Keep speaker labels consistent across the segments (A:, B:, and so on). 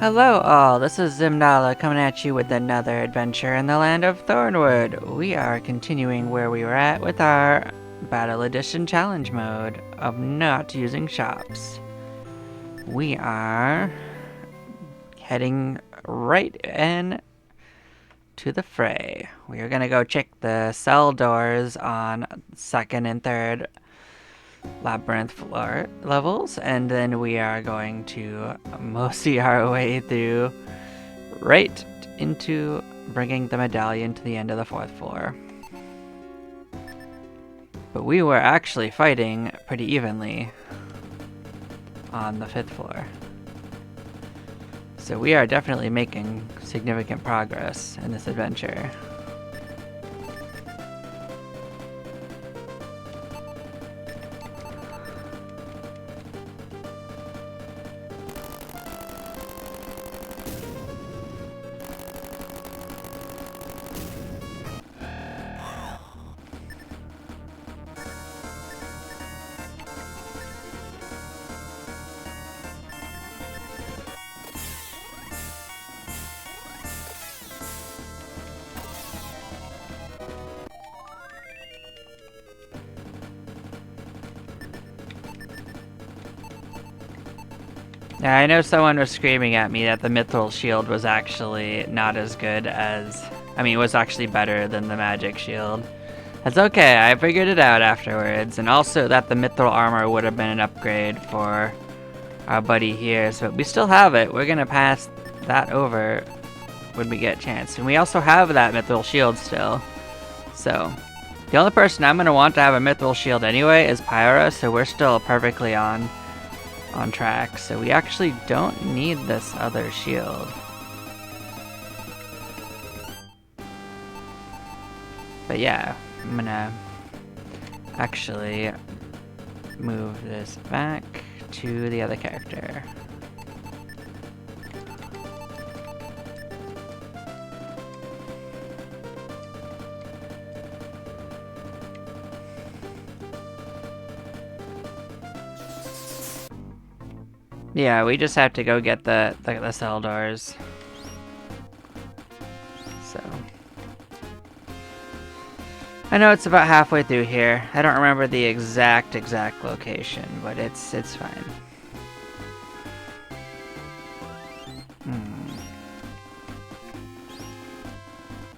A: Hello all, this is Zimnala coming at you with another adventure in the land of Thornwood. We are continuing where we were at with our Battle Edition challenge mode of not using shops. We are heading right in to the fray. We are gonna go check the cell doors on second and third labyrinth floor levels, and then we are going to mosey our way through right into bringing the medallion to the end of the fourth floor. But we were actually fighting pretty evenly on the fifth floor. So we are definitely making significant progress in this adventure. Yeah, I know someone was screaming at me that the Mithril Shield was actually not as good as... it was actually better than the Magic Shield. That's okay, I figured it out afterwards, and also that the Mithril Armor would have been an upgrade for our buddy here, so we still have it. We're gonna pass that over when we get a chance. And we also have that Mithril Shield still. So, the only person I'm gonna want to have a Mithril Shield anyway is Pyra, so we're still perfectly on track, so we actually don't need this other shield. But yeah, I'm gonna actually move this back to the other character. Yeah, we just have to go get the cell doors. So. I know it's about halfway through here. I don't remember the exact location, but it's fine.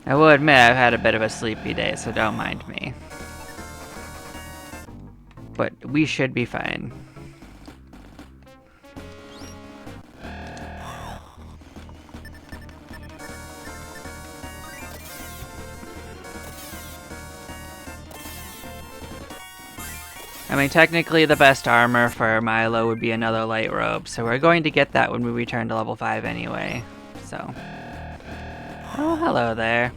A: I will admit I've had a bit of a sleepy day, so don't mind me. But we should be fine. Technically the best armor for Milo would be another light robe, so we're going to get that when we return to level 5 anyway, so. Oh, hello there.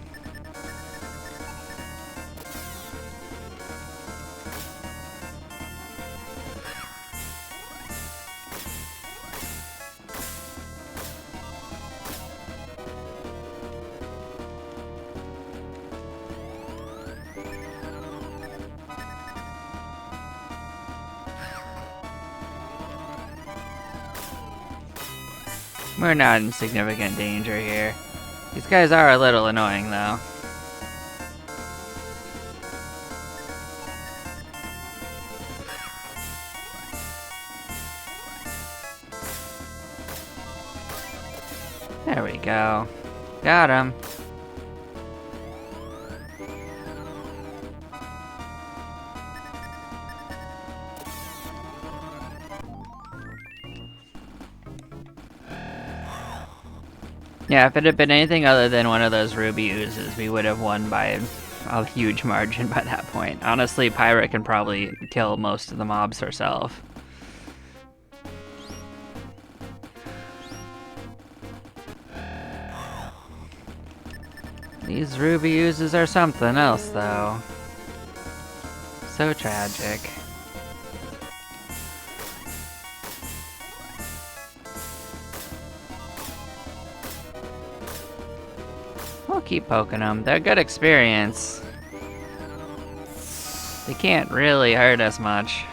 A: We're not in significant danger here. These guys are a little annoying, though. There we go. Got him. Yeah, if it had been anything other than one of those ruby oozes, we would have won by a huge margin by that point. Honestly, Pyra can probably kill most of the mobs herself. These ruby oozes are something else, though. So tragic. We'll keep poking them. They're good experience. They can't really hurt us much.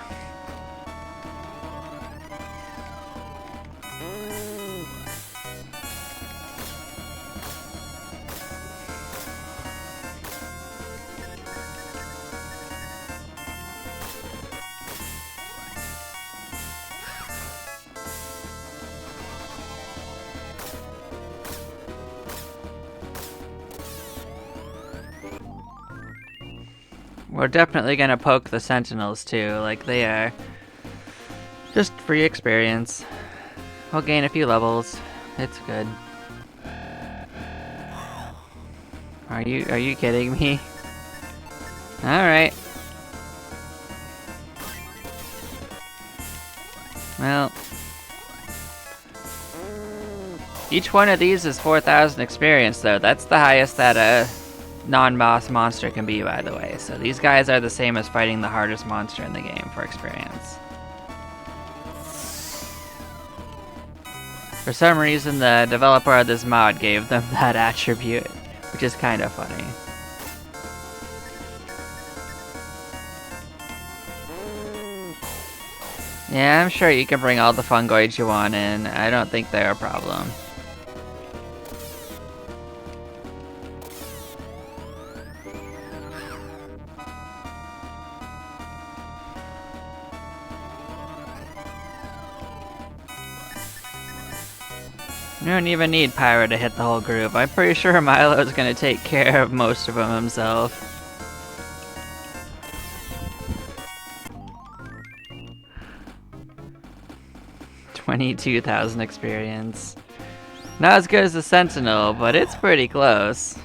A: We're definitely gonna poke the sentinels too, like they are. Just free experience. We'll gain a few levels. It's good. Are you kidding me? Alright. Well, each one of these is 4,000 experience though. That's the highest that a non-boss monster can be, by the way. So these guys are the same as fighting the hardest monster in the game for experience. For some reason, the developer of this mod gave them that attribute, which is kind of funny. Yeah, I'm sure you can bring all the fungoids you want in. I don't think they're a problem. You don't even need Pyro to hit the whole group. I'm pretty sure Milo's gonna take care of most of them himself. $22,000 experience. Not as good as the Sentinel, but it's pretty close.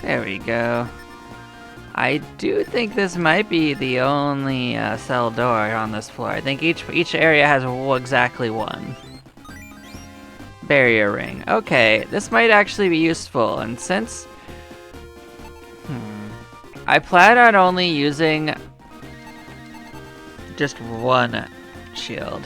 A: There we go. I do think this might be the only cell door on this floor. I think each area has exactly one. Barrier ring. Okay, this might actually be useful, and since... I plan on only using just one shield.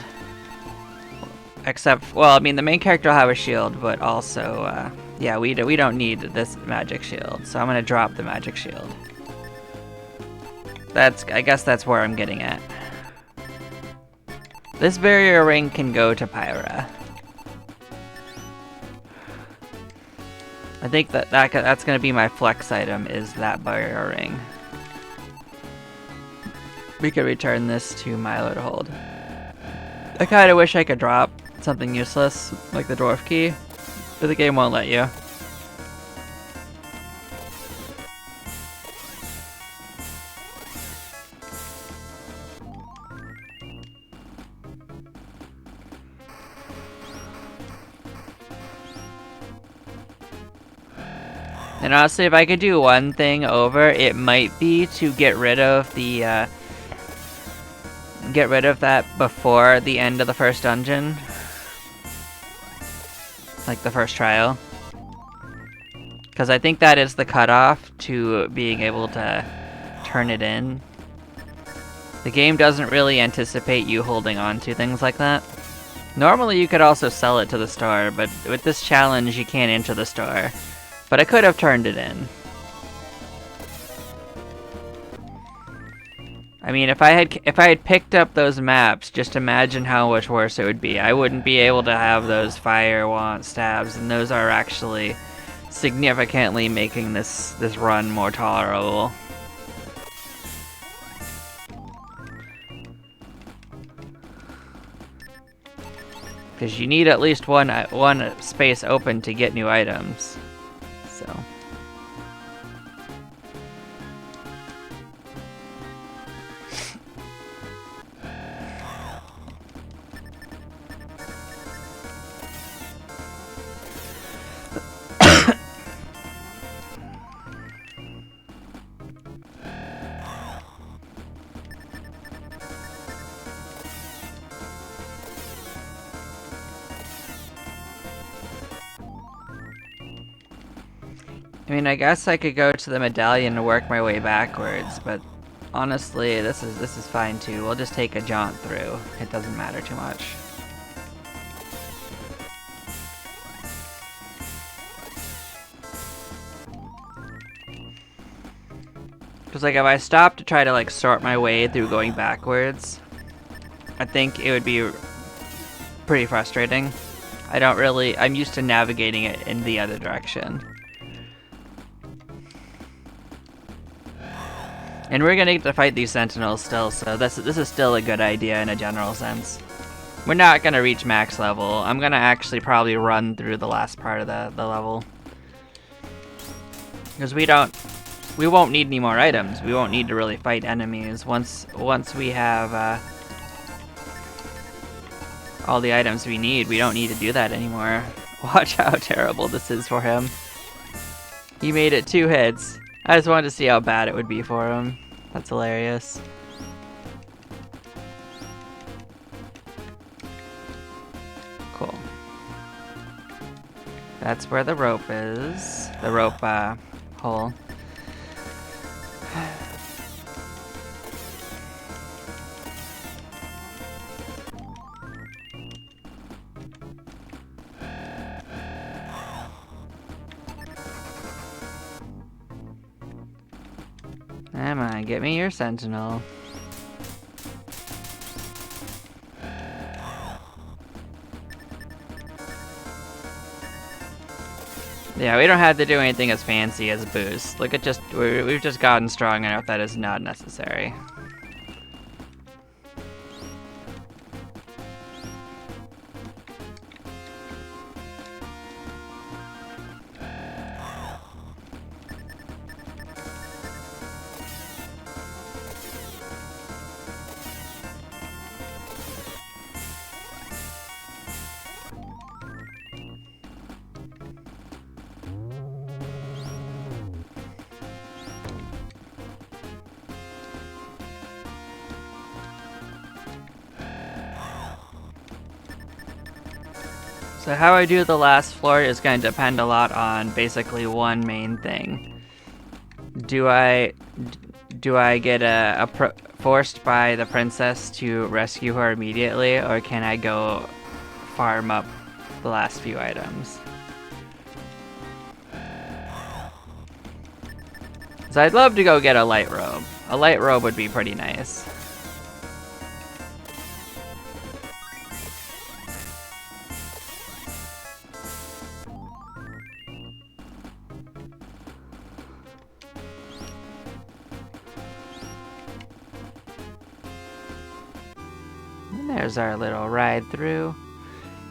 A: Except, well, I mean, the main character will have a shield, but also, yeah, we don't need this magic shield, so I'm gonna drop the magic shield. I guess that's where I'm getting at. This barrier ring can go to Pyra. I think that's gonna be my flex item, is that barrier ring. We could return this to Milo to hold. I kinda wish I could drop something useless, like the dwarf key, but the game won't let you. And honestly, if I could do one thing over, it might be to get rid of the, get rid of that before the end of the first dungeon. Like the first trial. Because I think that is the cutoff to being able to turn it in. The game doesn't really anticipate you holding on to things like that. Normally you could also sell it to the store, but with this challenge you can't enter the store. But I could have turned it in. I mean, if I had picked up those maps, just imagine how much worse it would be. I wouldn't be able to have those fire wand stabs, and those are actually significantly making this run more tolerable. Because you need at least one space open to get new items. So. I mean, I guess I could go to the medallion and work my way backwards, but honestly, this is fine too. We'll just take a jaunt through. It doesn't matter too much. Because like if I stop to try to like sort my way through going backwards, I think it would be pretty frustrating. I'm used to navigating it in the other direction. And we're gonna get to fight these sentinels still, so this is still a good idea in a general sense. We're not gonna reach max level. I'm gonna actually probably run through the last part of the level. Because we won't need any more items. We won't need to really fight enemies once we have all the items we need. We don't need to do that anymore. Watch how terrible this is for him. He made it 2 hits. I just wanted to see how bad it would be for him. That's hilarious. Cool. That's where the rope is. The rope hole. Come on, get me your sentinel. Yeah, we don't have to do anything as fancy as boost. Look at we've just gotten strong enough that is not necessary. So how I do the last floor is going to depend a lot on basically one main thing. Do I get forced by the princess to rescue her immediately, or can I go farm up the last few items? So I'd love to go get a light robe. A light robe would be pretty nice. There's our little ride through.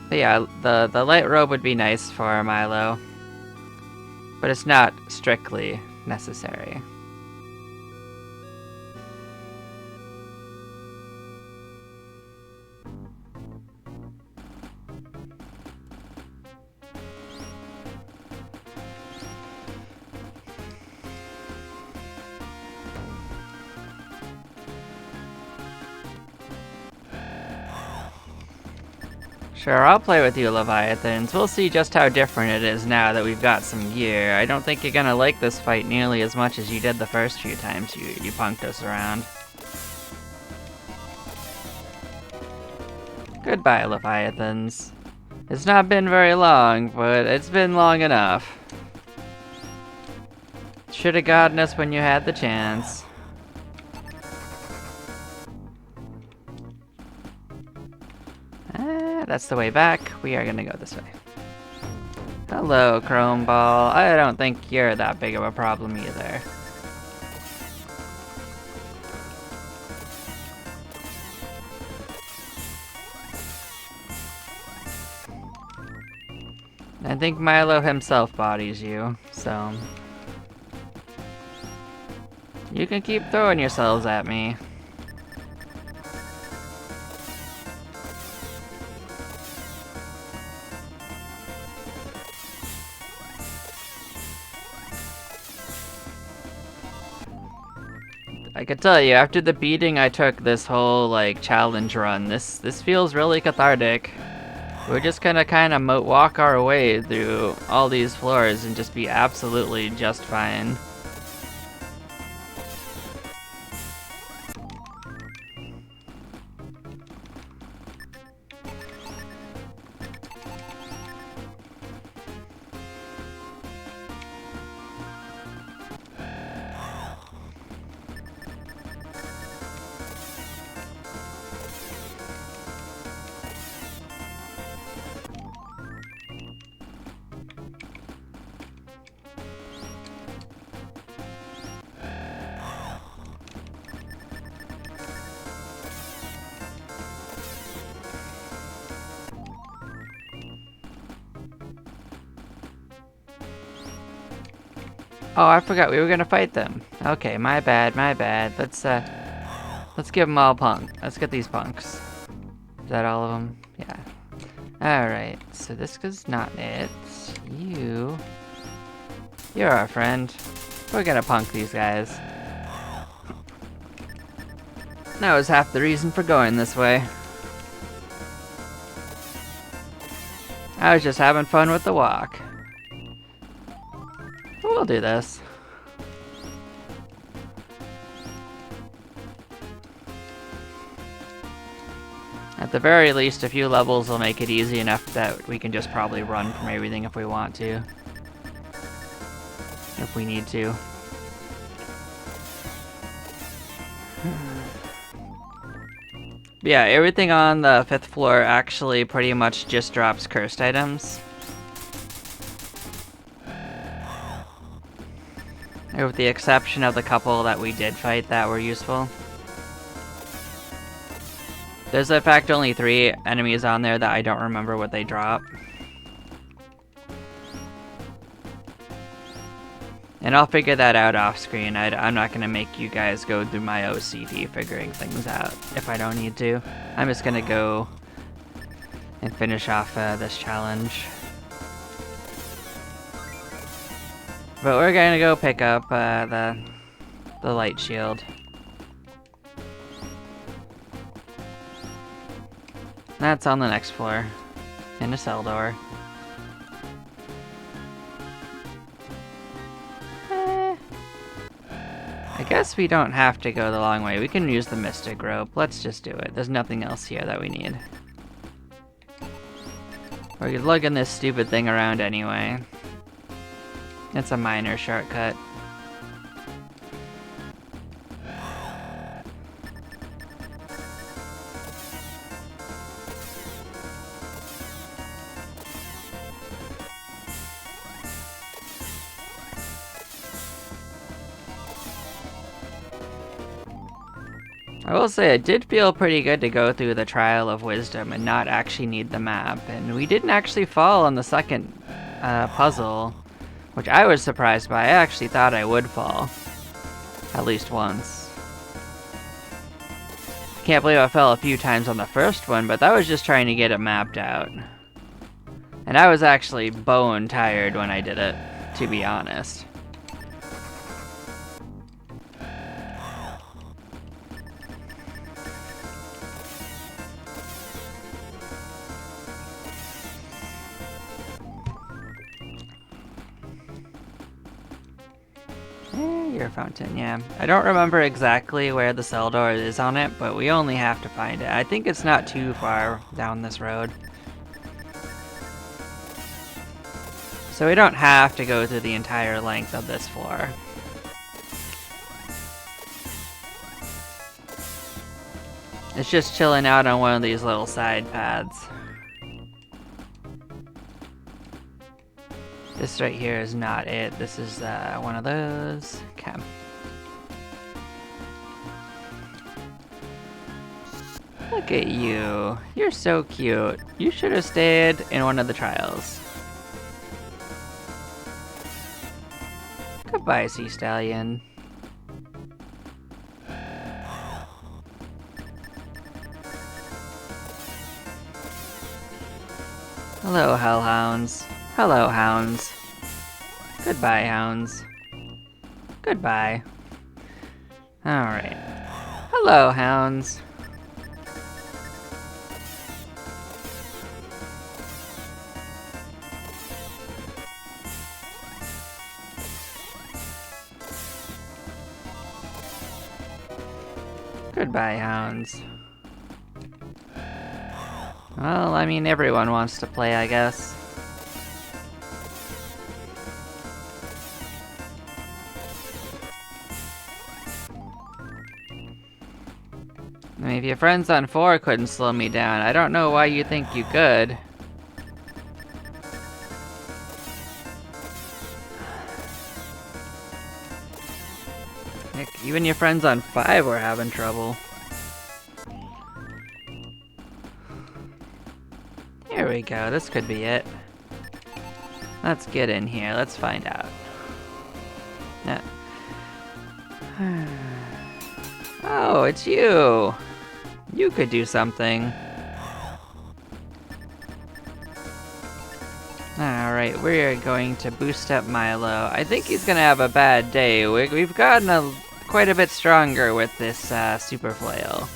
A: But yeah, the light robe would be nice for Milo, but it's not strictly necessary. Sure, I'll play with you, Leviathans. We'll see just how different it is now that we've got some gear. I don't think you're gonna like this fight nearly as much as you did the first few times you punked us around. Goodbye, Leviathans. It's not been very long, but it's been long enough. Should have gotten us when you had the chance. That's the way back. We are gonna go this way. Hello, Chrome Ball. I don't think you're that big of a problem either. I think Milo himself bodies you, so... you can keep throwing yourselves at me. I could tell you, after the beating I took this whole, like, challenge run, this feels really cathartic. We're just gonna kind of walk our way through all these floors and just be absolutely just fine. Oh, I forgot we were gonna fight them. Okay, my bad, my bad. Let's give them all punk. Let's get these punks. Is that all of them? Yeah. Alright, so this is not it. You're our friend. We're gonna punk these guys. That was half the reason for going this way. I was just having fun with the walk. We'll do this. At the very least, a few levels will make it easy enough that we can just probably run from everything if we want to. If we need to. Yeah, everything on the 5th floor actually pretty much just drops cursed items. With the exception of the couple that we did fight that were useful. There's in fact only 3 enemies on there that I don't remember what they drop. And I'll figure that out off screen. I'm not going to make you guys go through my OCD figuring things out if I don't need to. I'm just going to go and finish off this challenge. But we're going to go pick up the light shield. That's on the next floor. In a cell door. I guess we don't have to go the long way. We can use the mystic rope. Let's just do it. There's nothing else here that we need. We're lugging this stupid thing around anyway. It's a minor shortcut. I will say it did feel pretty good to go through the Trial of Wisdom and not actually need the map. And we didn't actually fall on the second puzzle, which I was surprised by. I actually thought I would fall. At least once. Can't believe I fell a few times on the first one, but that was just trying to get it mapped out. And I was actually bone tired when I did it, to be honest. Your fountain, yeah. I don't remember exactly where the cell door is on it, but we only have to find it. I think it's not too far down this road. So we don't have to go through the entire length of this floor. It's just chilling out on one of these little side paths. This right here is not it. This is one of those. Okay. Look at you. You're so cute. You should have stayed in one of the trials. Goodbye, Sea Stallion. Hello, hellhounds. Hello, hounds. Goodbye, hounds. Goodbye. Alright. Hello, hounds. Goodbye, hounds. Well, I mean, everyone wants to play, I guess. I mean, if your friends on 4 couldn't slow me down, I don't know why you think you could. Heck, even your friends on 5 were having trouble. Here we go, this could be it. Let's get in here, let's find out. Yeah. Oh, it's you! You could do something. Alright, we're going to boost up Milo. I think he's gonna have a bad day. We've gotten quite a bit stronger with this super flail.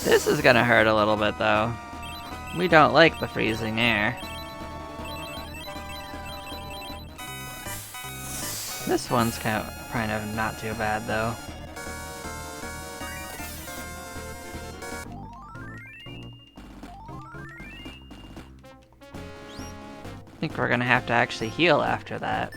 A: This is gonna hurt a little bit though. We don't like the freezing air. This one's kind of not too bad though. I think we're gonna have to actually heal after that.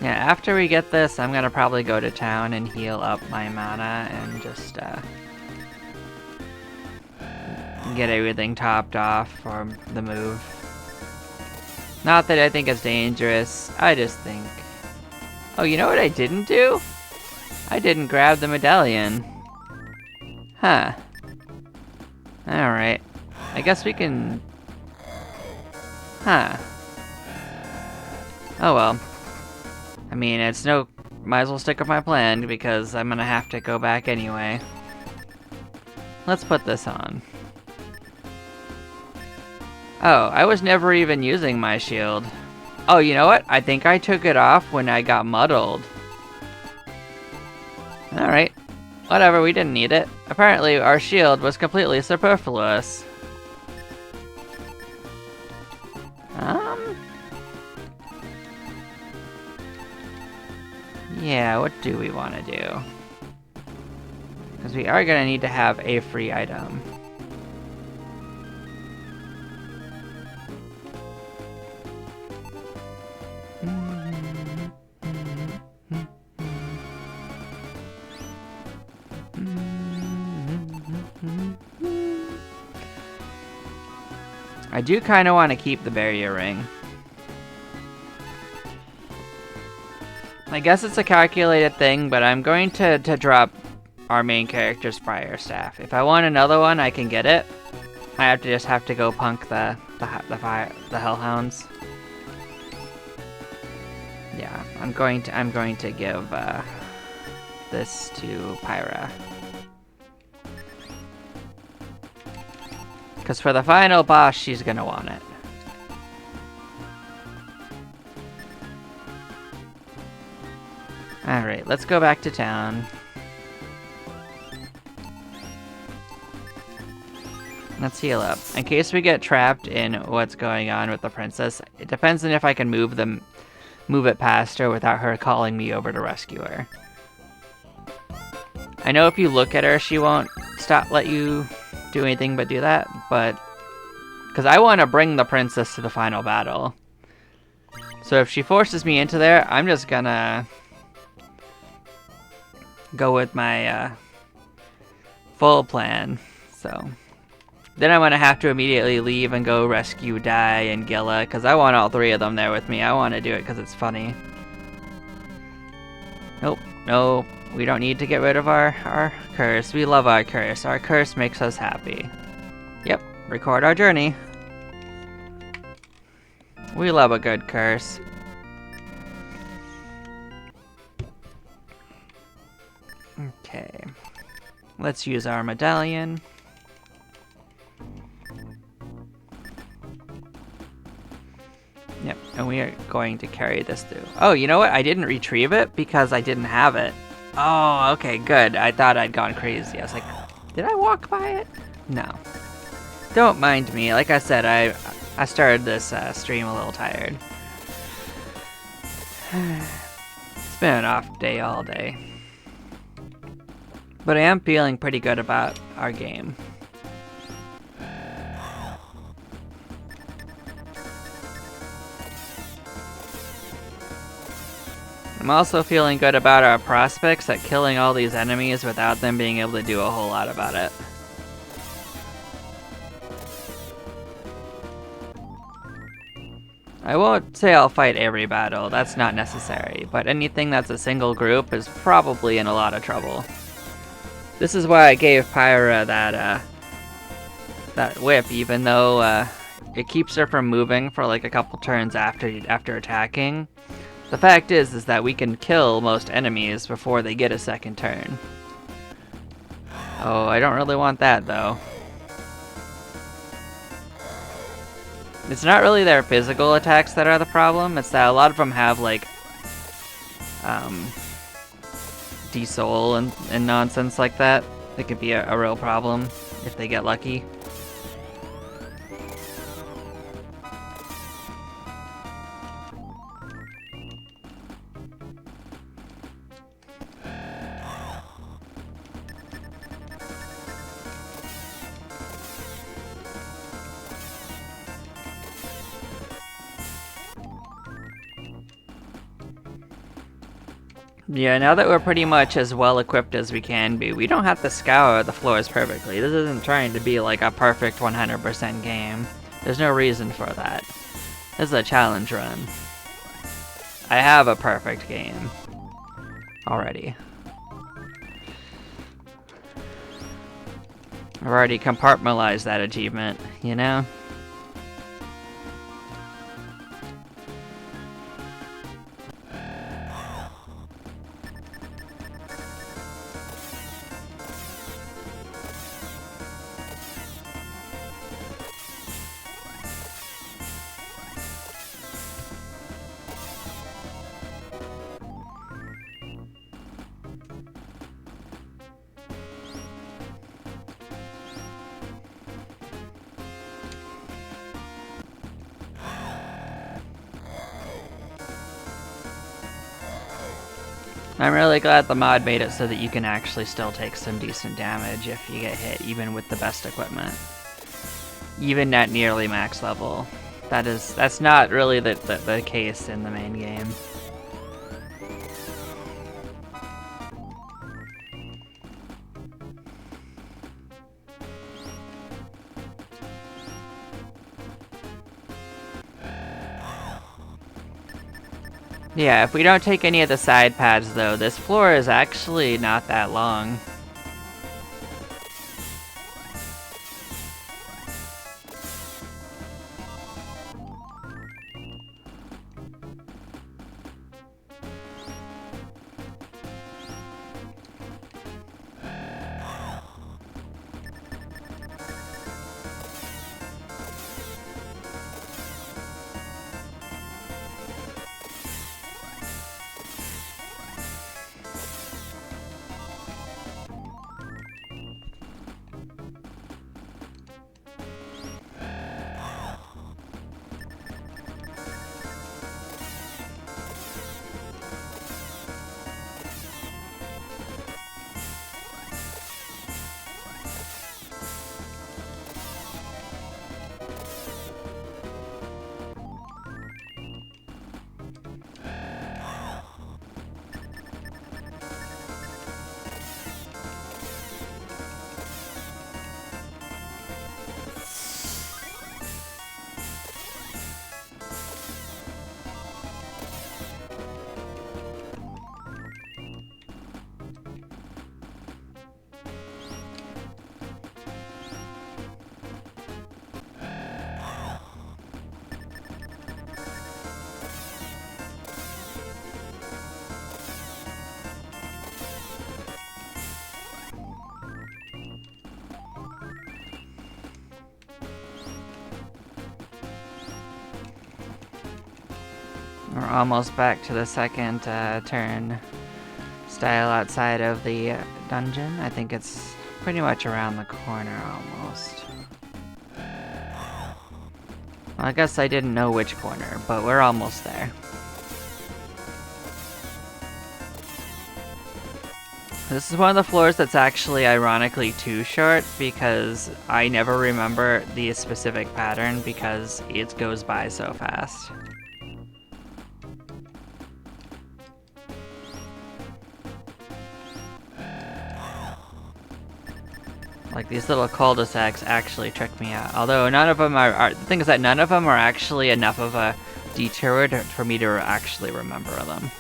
A: Yeah, after we get this, I'm gonna probably go to town and heal up my mana and just get everything topped off for the move. Not that I think it's dangerous, I just think... Oh, you know what I didn't do? I didn't grab the medallion. Huh. Alright. I guess we can... Huh. Oh well. I mean, it's no... Might as well stick with my plan, because I'm gonna have to go back anyway. Let's put this on. Oh, I was never even using my shield. Oh, you know what? I think I took it off when I got muddled. Alright. Whatever, we didn't need it. Apparently, our shield was completely superfluous. Yeah, what do we want to do? Because we are going to need to have a free item. I do kind of want to keep the barrier ring. I guess it's a calculated thing, but I'm going to drop our main character's fire staff. If I want another one, I can get it. I just have to go punk the hellhounds. Yeah, I'm going to give this to Pyra. Because for the final boss, she's gonna want it. Alright, let's go back to town. Let's heal up. In case we get trapped in what's going on with the princess, it depends on if I can move it past her without her calling me over to rescue her. I know if you look at her, she won't let you do anything but do that, but... Because I want to bring the princess to the final battle. So if she forces me into there, I'm just gonna... go with my full plan. So then I'm gonna have to immediately leave and go rescue Dai and Gilla because I want all three of them there with me. I want to do it because it's funny. Nope, no, we don't need to get rid of our curse. We love our curse. Our curse makes us happy. Yep, record our journey. We love a good curse. Okay, let's use our medallion. Yep, and we are going to carry this through. Oh, you know what? I didn't retrieve it because I didn't have it. Oh, okay, good. I thought I'd gone crazy. I was like, did I walk by it? No. Don't mind me. Like I said, I started this stream a little tired. It's been an off day all day. But I am feeling pretty good about our game. I'm also feeling good about our prospects at killing all these enemies without them being able to do a whole lot about it. I won't say I'll fight every battle, that's not necessary, but anything that's a single group is probably in a lot of trouble. This is why I gave Pyra that whip, even though it keeps her from moving for like a couple turns after attacking. The fact is that we can kill most enemies before they get a second turn. Oh, I don't really want that though. It's not really their physical attacks that are the problem, it's that a lot of them have like de-soul and nonsense like that. It could be a real problem if they get lucky. Yeah, now that we're pretty much as well equipped as we can be, we don't have to scour the floors perfectly. This isn't trying to be like a perfect 100% game. There's no reason for that. This is a challenge run. I have a perfect game already. I've already compartmentalized that achievement, you know? I'm really glad the mod made it so that you can actually still take some decent damage if you get hit, even with the best equipment. Even at nearly max level. That's not really the case in the main game. Yeah, if we don't take any of the side paths though, this floor is actually not that long. We're almost back to the second turn style outside of the dungeon. I think it's pretty much around the corner almost. Well, I guess I didn't know which corner, but we're almost there. This is one of the floors that's actually ironically too short because I never remember the specific pattern because it goes by so fast. Like, these little cul-de-sacs actually trick me out. Although none of them are the thing is that none of them are actually enough of a detoured for me to actually remember them.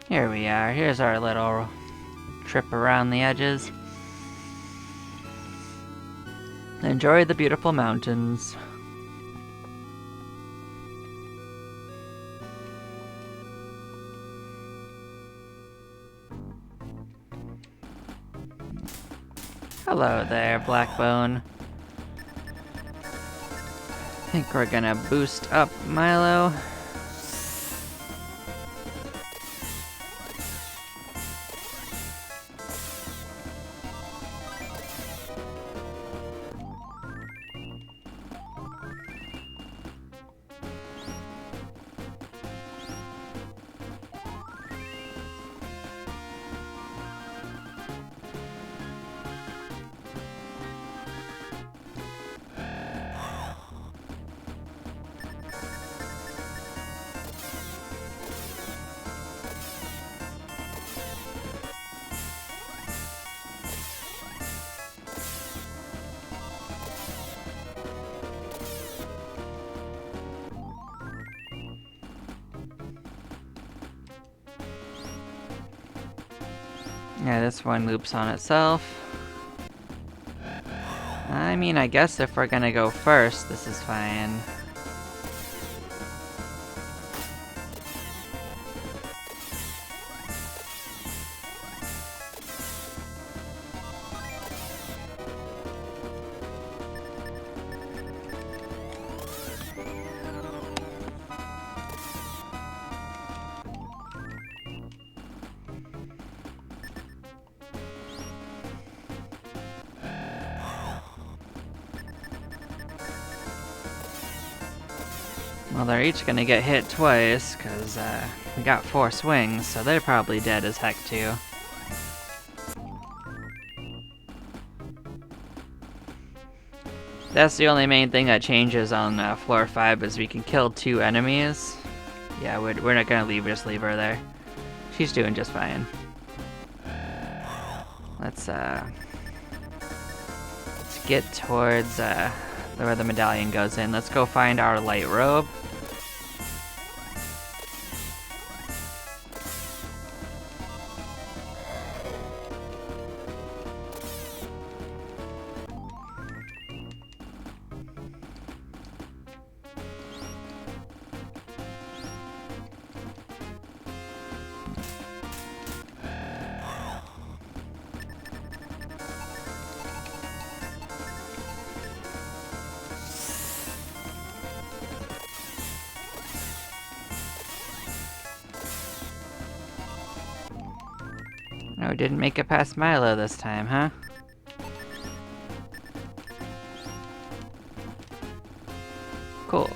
A: Here we are. Here's our little trip around the edges. Enjoy the beautiful mountains. Hello there, Blackbone. I think we're gonna boost up Milo. Yeah, this one loops on itself. I mean, I guess if we're gonna go first, this is fine. Well, they're each gonna get hit twice, because we got 4 swings, so they're probably dead as heck too. That's the only main thing that changes on floor 5 is we can kill 2 enemies. Yeah, we're not gonna just leave her there. She's doing just fine. Let's get towards where the medallion goes in. Let's go find our light robe. No, didn't make it past Milo this time, huh? Cool.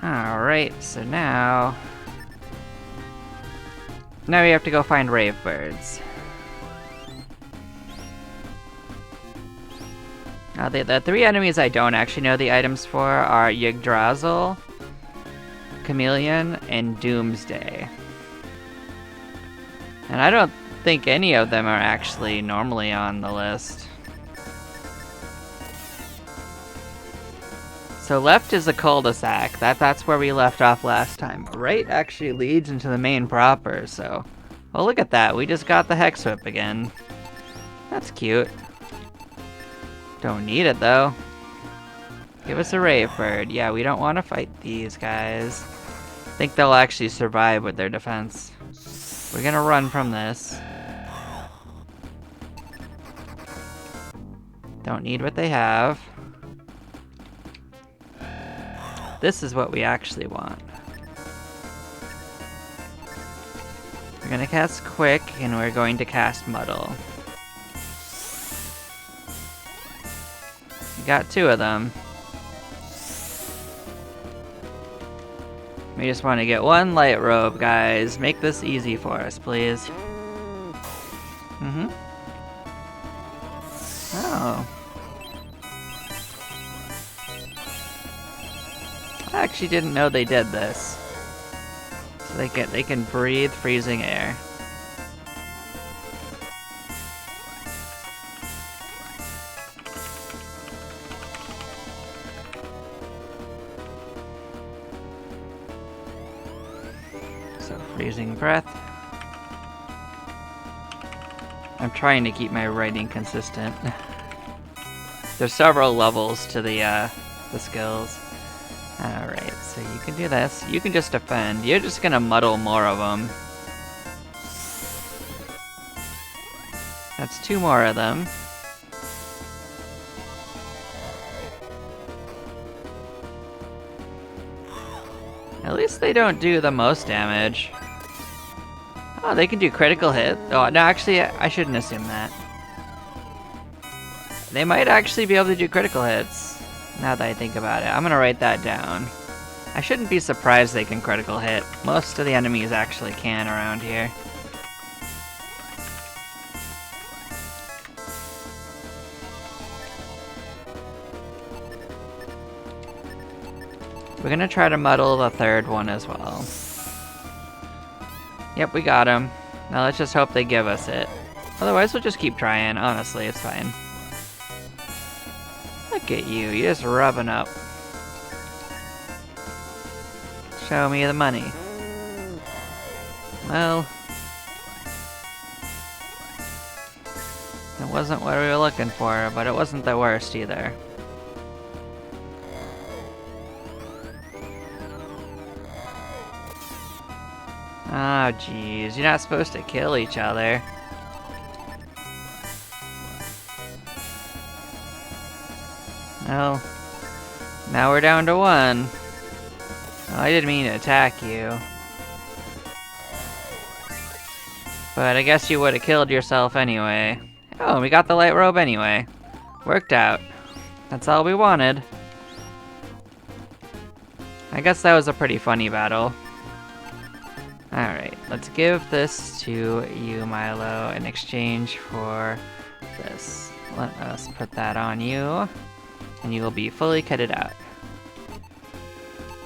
A: Alright, so now we have to go find rave birds. Now the 3 enemies I don't actually know the items for are Yggdrasil, Chameleon, and Doomsday. And I don't think any of them are actually normally on the list. So left is a cul-de-sac. That's where we left off last time. Right actually leads into the main proper, so... Well, look at that. We just got the Hex Whip again. That's cute. Don't need it, though. Give us a Rave Bird. Yeah, we don't want to fight these guys. I think they'll actually survive with their defense. We're gonna run from this. Don't need what they have. This is what we actually want. We're gonna cast Quick, and we're going to cast Muddle. We got 2 of them. We just want to get 1 light robe, guys. Make this easy for us, please. Mm-hmm. Oh. I actually didn't know they did this. So they can breathe freezing air. So freezing breath. I'm trying to keep my writing consistent. There's several levels to the skills. Alright, so you can do this. You can just defend. You're just gonna muddle more of them. That's 2 more of them. At least they don't do the most damage. Oh, they can do critical hit. Oh, no, actually, I shouldn't assume that. They might actually be able to do critical hits, now that I think about it. I'm gonna write that down. I shouldn't be surprised they can critical hit. Most of the enemies actually can around here. We're gonna try to muddle the 3rd one as well. Yep, we got him. Now let's just hope they give us it. Otherwise, we'll just keep trying. Honestly, it's fine. Look at you, you're just rubbing up. Show me the money. Well, it wasn't what we were looking for, but it wasn't the worst either. Oh, jeez, you're not supposed to kill each other. Well, now we're down to 1. Oh, I didn't mean to attack you. But I guess you would have killed yourself anyway. Oh, we got the light robe anyway. Worked out. That's all we wanted. I guess that was a pretty funny battle. Alright, let's give this to you, Milo, in exchange for this. Let us put that on you, and you will be fully kitted out.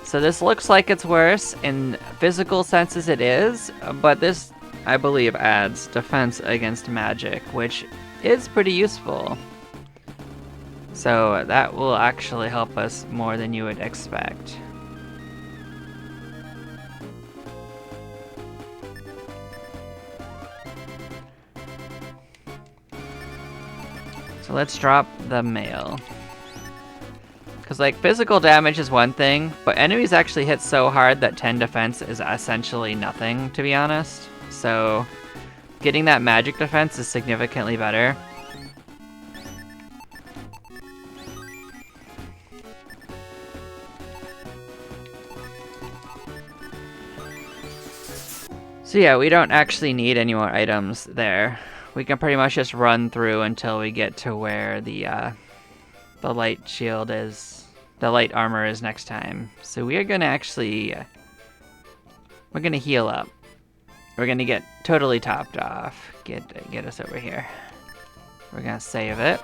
A: So this looks like it's worse. In physical senses it is, but this, I believe, adds defense against magic, which is pretty useful. So that will actually help us more than you would expect. So let's drop the mail. Because, like, physical damage is one thing, but enemies actually hit so hard that 10 defense is essentially nothing, to be honest. So getting that magic defense is significantly better. So yeah, we don't actually need any more items there. We can pretty much just run through until we get to where the light shield is, the light armor is next time. So we are gonna actually, we're gonna heal up. We're gonna get totally topped off. Get us over here. We're gonna save it.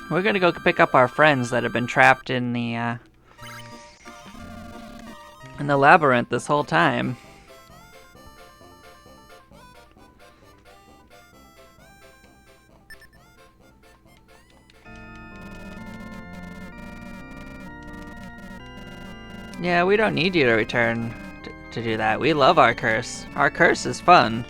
A: We're gonna go pick up our friends that have been trapped in the labyrinth this whole time. Yeah, we don't need you to return to do that. We love our curse. Our curse is fun.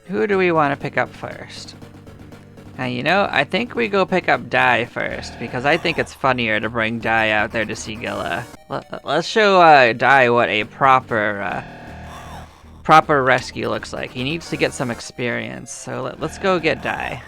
A: Who do we want to pick up first? Now, you know, I think we go pick up Dai first, because I think it's funnier to bring Dai out there to see Gilla. Let's show Dai what a proper rescue looks like. He needs to get some experience, so let's go get Dai.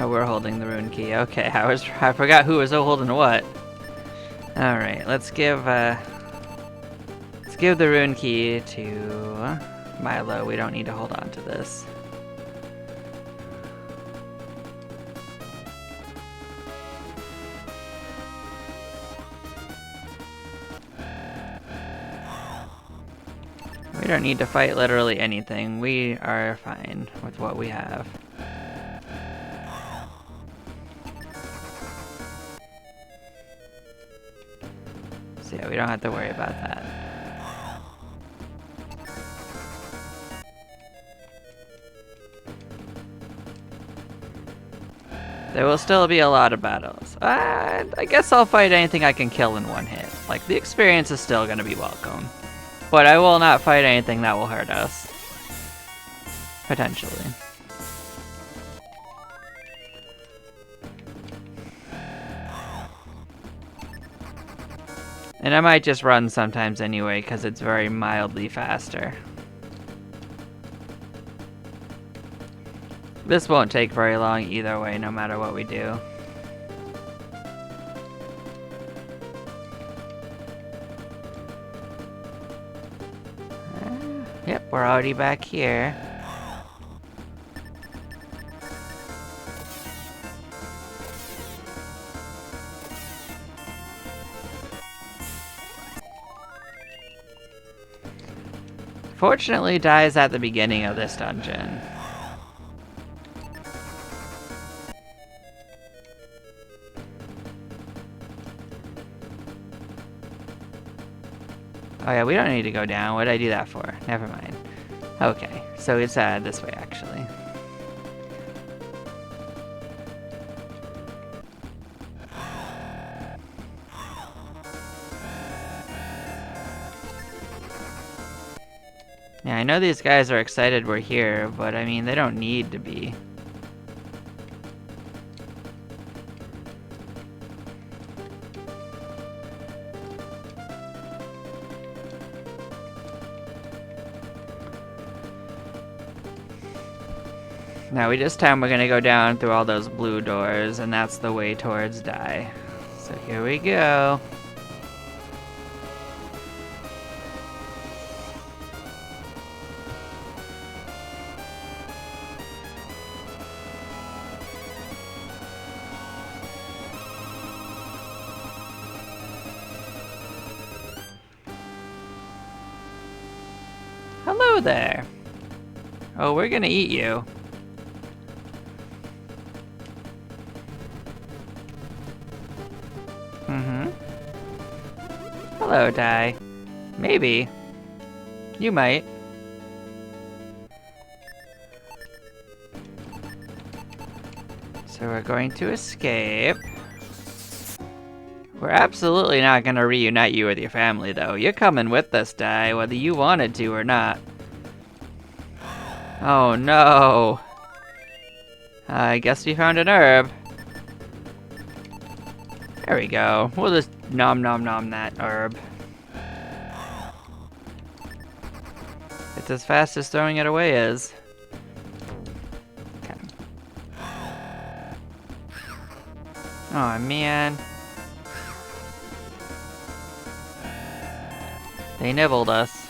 A: Oh, we're holding the rune key. Okay, I forgot who was holding what. All right, let's give the rune key to Milo. We don't need to hold on to this. We don't need to fight literally anything. We are fine with what we have. So yeah, we don't have to worry about that. There will still be a lot of battles. I guess I'll fight anything I can kill in one hit. Like, the experience is still going to be welcome. But I will not fight anything that will hurt us. Potentially. And I might just run sometimes anyway, because it's very mildly faster. This won't take very long either way, no matter what we do. Yep, we're already back here. Fortunately, dies at the beginning of this dungeon. Oh yeah, we don't need to go down. What did I do that for? Never mind. Okay, so it's this way actually. Yeah, I know these guys are excited we're here, but I mean, they don't need to be. Now, this time we're gonna go down through all those blue doors, and that's the way towards die. So here we go. Hello there. Oh, we're gonna eat you. Hello, Die. Maybe. You might. So we're going to escape. We're absolutely not going to reunite you with your family, though. You're coming with us, Die, whether you wanted to or not. Oh, no. I guess we found an herb. There we go. We'll just nom nom nom that herb. It's as fast as throwing it away is. Okay. Oh man. They nibbled us.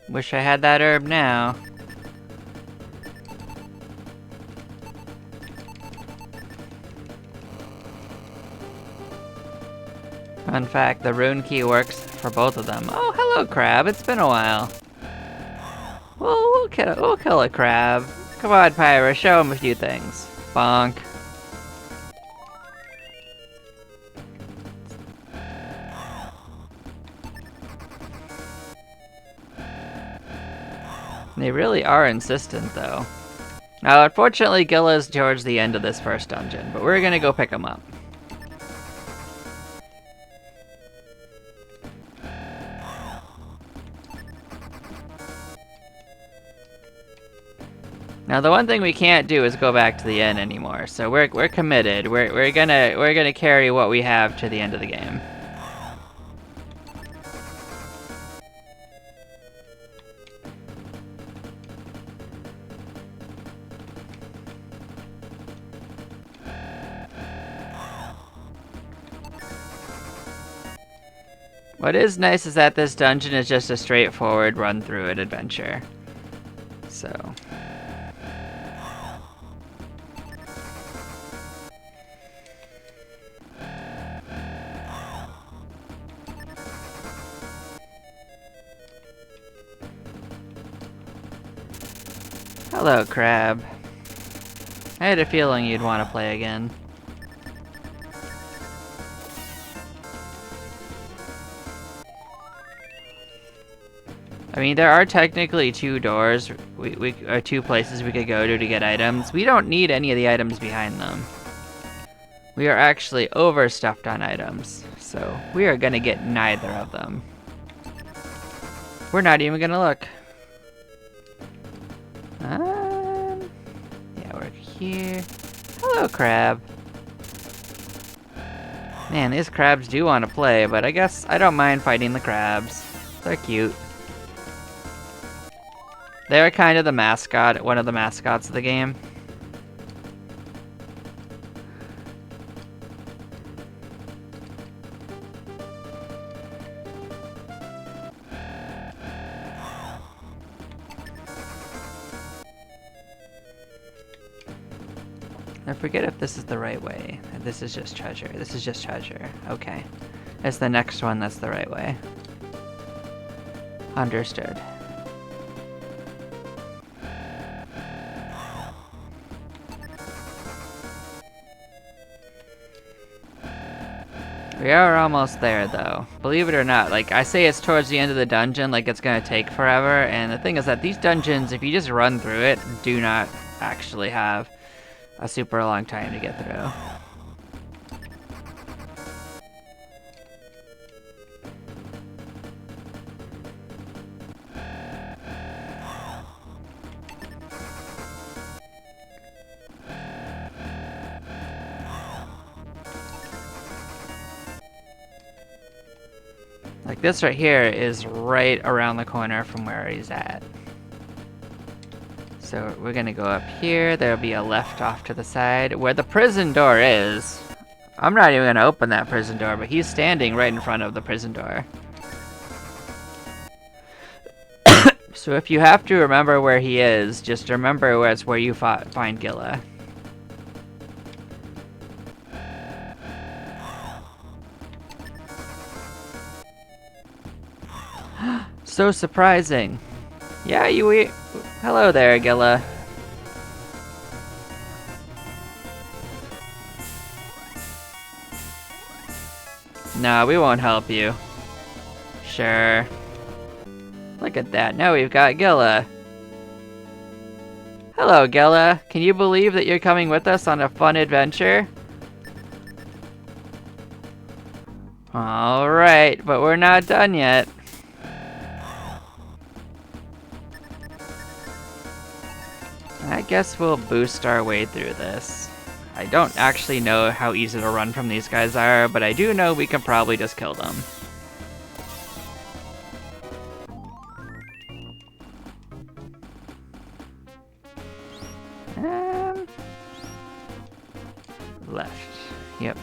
A: Wish I had that herb now. Fun fact, the rune key works for both of them. Oh, hello, crab. It's been a while. We'll kill a crab. Come on, Pyra, show him a few things. Bonk. They really are insistent, though. Now, unfortunately, Gilla's towards the end of this first dungeon, but we're gonna go pick him up. Now the one thing we can't do is go back to the inn anymore, so we're committed. We're gonna carry what we have to the end of the game. What is nice is that this dungeon is just a straightforward run through it adventure. So. Hello, Crab. I had a feeling you'd want to play again. I mean, there are technically two doors, or two places we could go to get items. We don't need any of the items behind them. We are actually overstuffed on items, so we are gonna get neither of them. We're not even gonna look. Yeah, we're here. Hello, Crab. Man, these crabs do want to play, but I guess I don't mind fighting the crabs. They're cute. They're kind of the mascot, one of the mascots of the game. I forget if this is the right way. This is just treasure. This is just treasure. Okay. It's the next one that's the right way. Understood. We are almost there, though. Believe it or not, like, I say it's towards the end of the dungeon, like it's gonna take forever, and the thing is that these dungeons, if you just run through it, do not actually have a super long time to get through. Like this right here is right around the corner from where he's at. So we're gonna go up here, there'll be a left off to the side, where the prison door is. I'm not even gonna open that prison door, but he's standing right in front of the prison door. So if you have to remember where he is, just remember where it's where you find Gilla. So surprising. Yeah, hello there, Gilla. No, we won't help you. Sure. Look at that, now we've got Gilla. Hello, Gilla. Can you believe that you're coming with us on a fun adventure? Alright, but we're not done yet. I guess we'll boost our way through this. I don't actually know how easy to run from these guys are, but I do know we can probably just kill them. Left. Yep.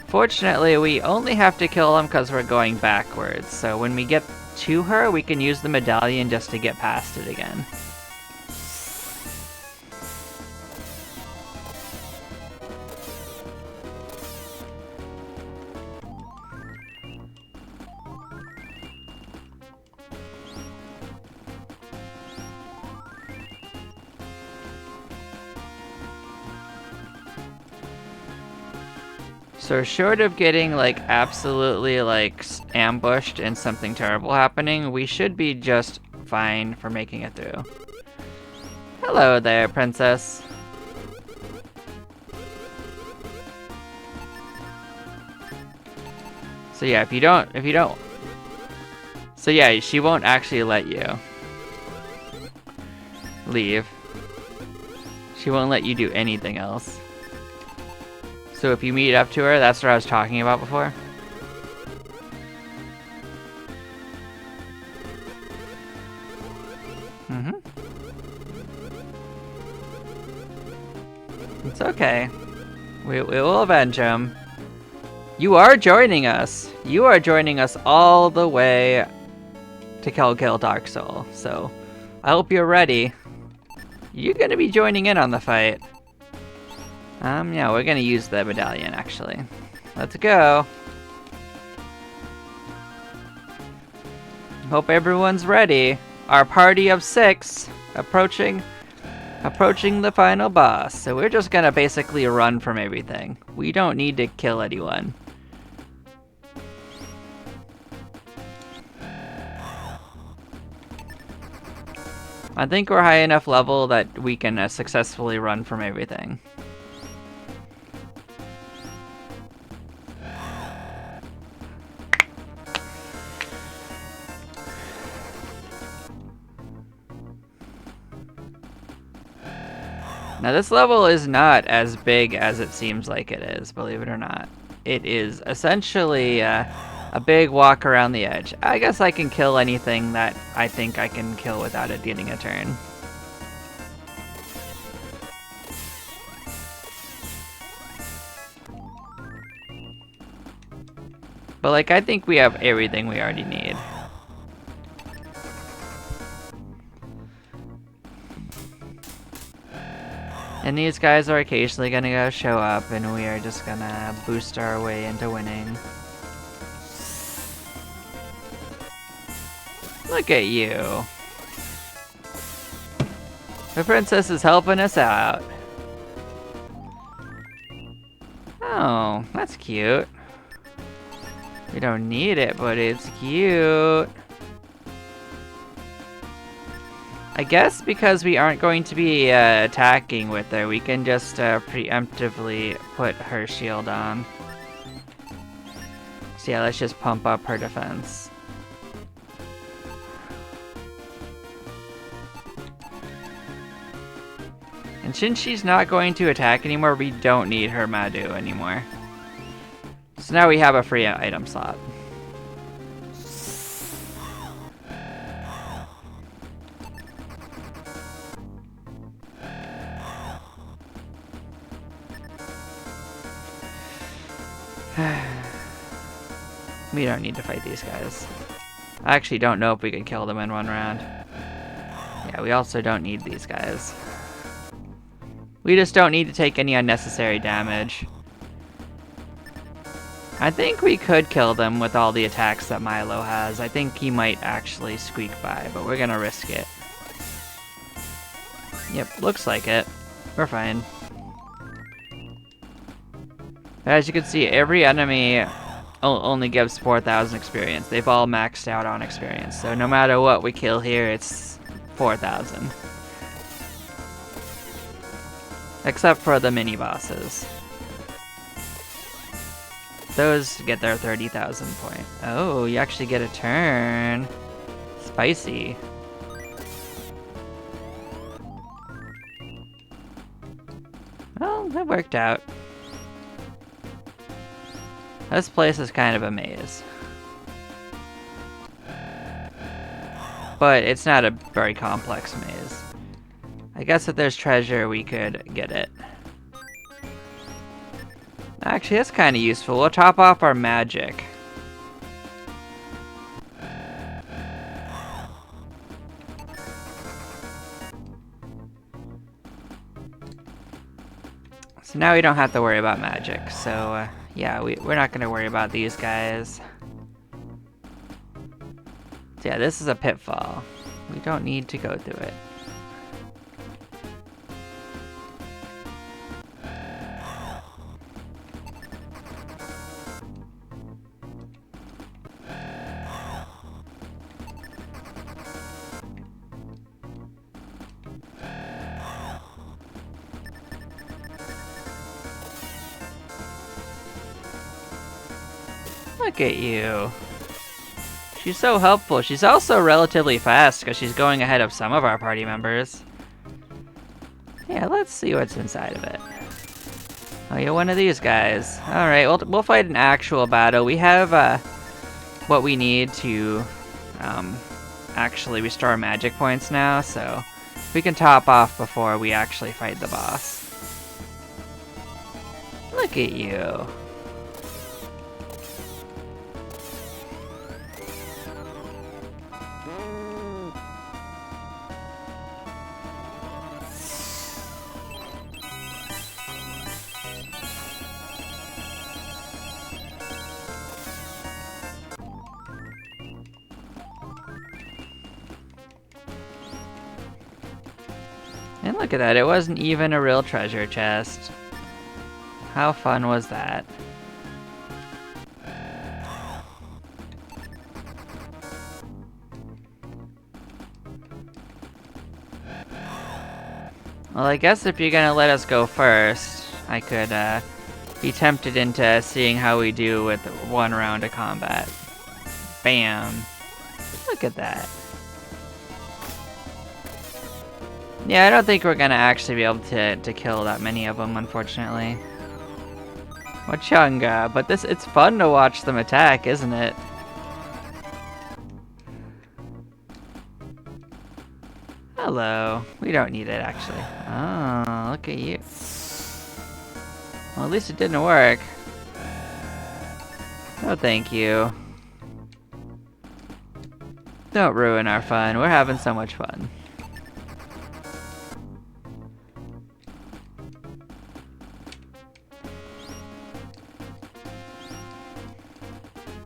A: Fortunately, we only have to kill them because we're going backwards, so when we get to her, we can use the medallion just to get past it again. So short of getting like absolutely like ambushed and something terrible happening, we should be just fine for making it through. Hello there, princess. So yeah, if you don't, so yeah, she won't actually let you leave. She won't let you do anything else. So if you meet up to her, that's what I was talking about before. It's okay. We will avenge him. You are joining us. You are joining us all the way to kill Dark Soul. So I hope you're ready. You're gonna be joining in on the fight. Yeah, we're gonna use the medallion actually. Let's go. Hope everyone's ready. Our party of 6 approaching the final boss. So we're just gonna basically run from everything. We don't need to kill anyone. I think we're high enough level that we can successfully run from everything. Now this level is not as big as it seems like it is, believe it or not. It is essentially a big walk around the edge. I guess I can kill anything that I think I can kill without it getting a turn. But like, I think we have everything we already need. And these guys are occasionally gonna go show up, and we are just gonna boost our way into winning. Look at you. The princess is helping us out. Oh, that's cute. We don't need it, but it's cute. I guess because we aren't going to be attacking with her, we can just preemptively put her shield on. So yeah, let's just pump up her defense. And since she's not going to attack anymore, we don't need her Madu anymore. So now we have a free item slot. We don't need to fight these guys. I actually don't know if we could kill them in one round. Yeah, we also don't need these guys. We just don't need to take any unnecessary damage. I think we could kill them with all the attacks that Milo has. I think he might actually squeak by, but we're gonna risk it. Yep, looks like it. We're fine. As you can see, every enemy only gives 4,000 experience. They've all maxed out on experience. So no matter what we kill here, it's 4,000. Except for the mini bosses. Those get their 30,000 point. Oh, you actually get a turn. Spicy. Well, that worked out. This place is kind of a maze. But it's not a very complex maze. I guess if there's treasure, we could get it. Actually, that's kind of useful. We'll top off our magic. So now we don't have to worry about magic. So, yeah, we're not going to worry about these guys. So yeah, this is a pitfall. We don't need to go through it. Look at you. She's so helpful. She's also relatively fast because she's going ahead of some of our party members. Yeah, let's see what's inside of it. Oh, you're one of these guys. Alright, we'll fight an actual battle. We have what we need to actually restore magic points now, so we can top off before we actually fight the boss. Look at you. And look at that, it wasn't even a real treasure chest. How fun was that? Well, I guess if you're gonna let us go first, I could be tempted into seeing how we do with one round of combat. Bam. Look at that. Yeah, I don't think we're gonna actually be able to kill that many of them, unfortunately. Wachunga, but it's fun to watch them attack, isn't it? Hello. We don't need it, actually. Oh, look at you. Well, at least it didn't work. Oh, thank you. Don't ruin our fun. We're having so much fun.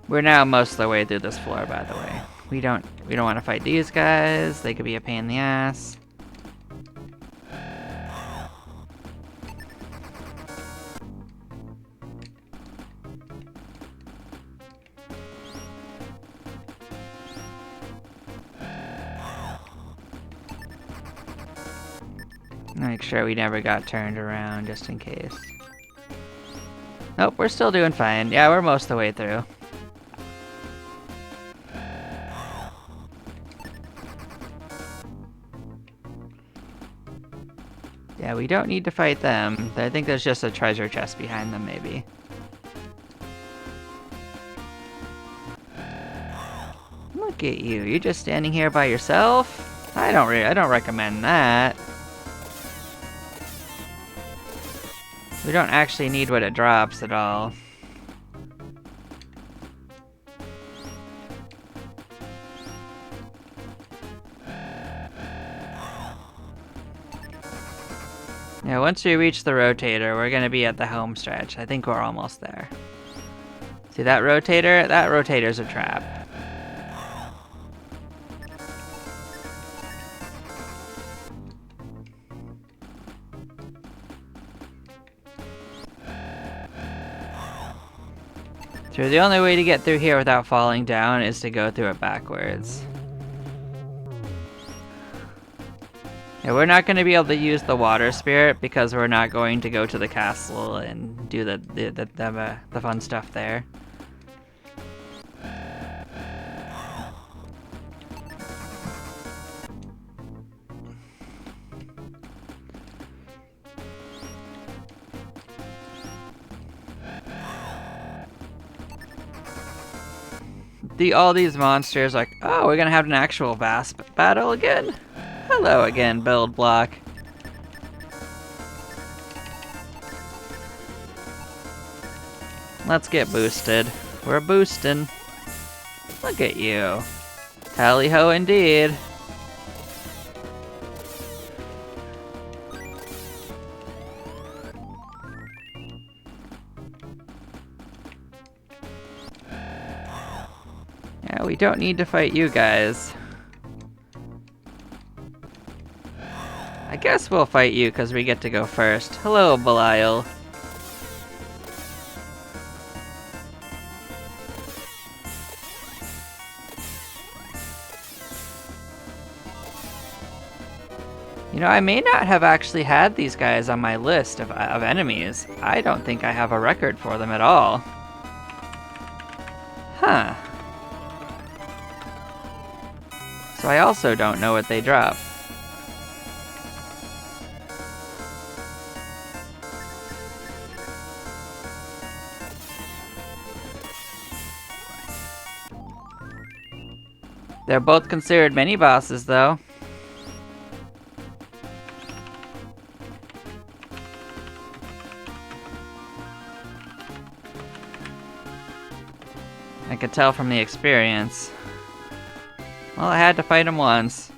A: We're now most of the way through this floor, by the way. We don't want to fight these guys. They could be a pain in the ass. Make sure we never got turned around, just in case. Nope, we're still doing fine. Yeah, we're most of the way through. Yeah, we don't need to fight them. I think there's just a treasure chest behind them, maybe. Look at you. You're just standing here by yourself? I don't recommend that. We don't actually need what it drops at all. Yeah, once we reach the rotator, we're gonna be at the home stretch. I think we're almost there. See that rotator? That rotator's a trap. So the only way to get through here without falling down is to go through it backwards. Yeah, we're not going to be able to use the water spirit because we're not going to go to the castle and do the fun stuff there. All these monsters like, oh, we're gonna have an actual Vasp battle again? Hello again, build block. Let's get boosted. We're boosting. Look at you. Tally-ho indeed. Yeah, we don't need to fight you guys. I guess we'll fight you because we get to go first. Hello, Belial. You know, I may not have actually had these guys on my list of enemies. I don't think I have a record for them at all. Huh. So I also don't know what they drop. They're both considered mini-bosses, though. I could tell from the experience. Well, I had to fight him once.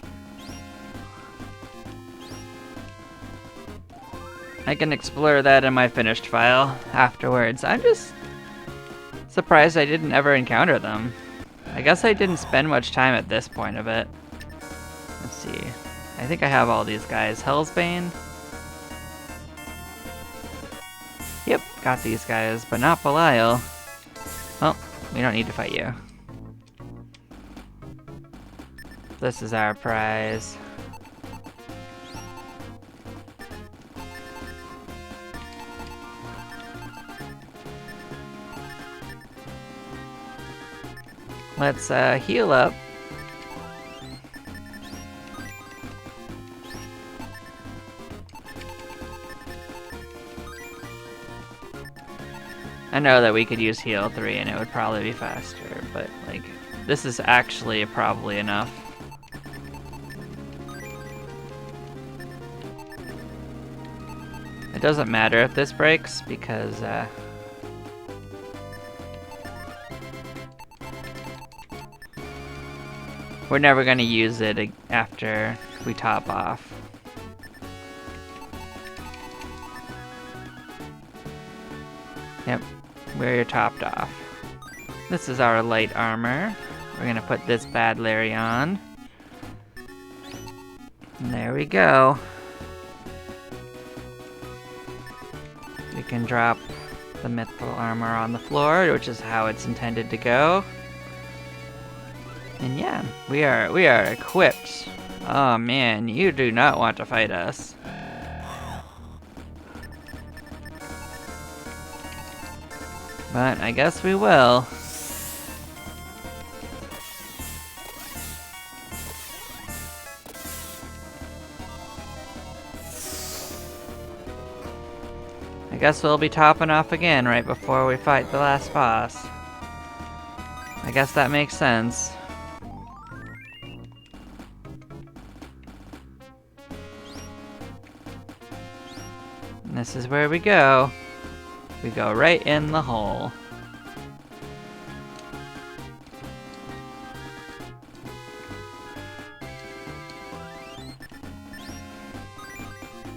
A: I can explore that in my finished file afterwards. I'm just surprised I didn't ever encounter them. I guess I didn't spend much time at this point of it. Let's see. think I have all these guys. Hellsbane. Yep, got these guys, but not Belial. Well, we don't need to fight you. This is our prize. Let's heal up. I know that we could use heal 3 and it would probably be faster, but like, this is actually probably enough. It doesn't matter if this breaks because we're never going to use it after we top off. Yep, we're topped off. This is our light armor. We're going to put this bad Larry on. And there we go. We can drop the mithril armor on the floor, which is how it's intended to go. And yeah, we are equipped. Oh man, you do not want to fight us. But I guess we will. I guess we'll be topping off again right before we fight the last boss. I guess that makes sense. And this is where we go. We go right in the hole.